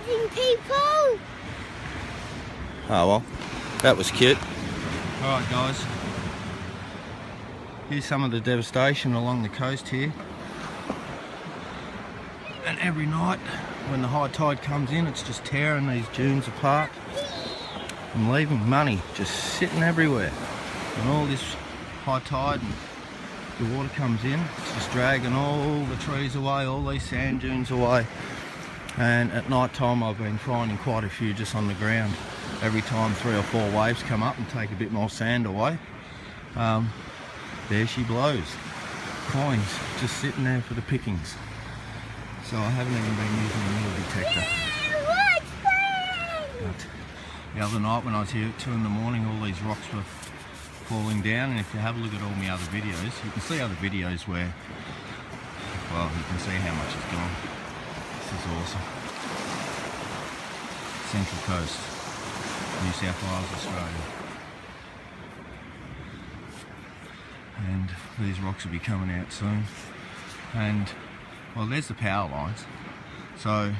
saving people. Oh well, that was cute. Alright guys, here's some of the devastation along the coast here. And every night when the high tide comes in, it's just tearing these dunes apart and leaving money just sitting everywhere. And all this high tide and the water comes in, it's just dragging all the trees away, all these sand dunes away. And at night time I've been finding quite a few just on the ground. Every time 3 or 4 waves come up and take a bit more sand away, there she blows. Coins just sitting there for the pickings. So I haven't even been using a metal detector. But the other night when I was here at 2 in the morning, all these rocks were falling down, and if you have a look at all my other videos, you can see other videos where, well, you can see how much it's gone. This is awesome. Central Coast, New South Wales, Australia. And these rocks will be coming out soon. And well, there's the power lines. So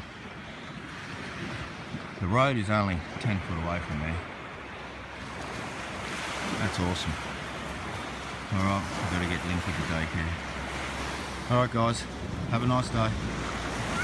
the road is only 10 foot away from there. That's awesome. Alright, I've got to get Linky to daycare. Alright guys, have a nice day.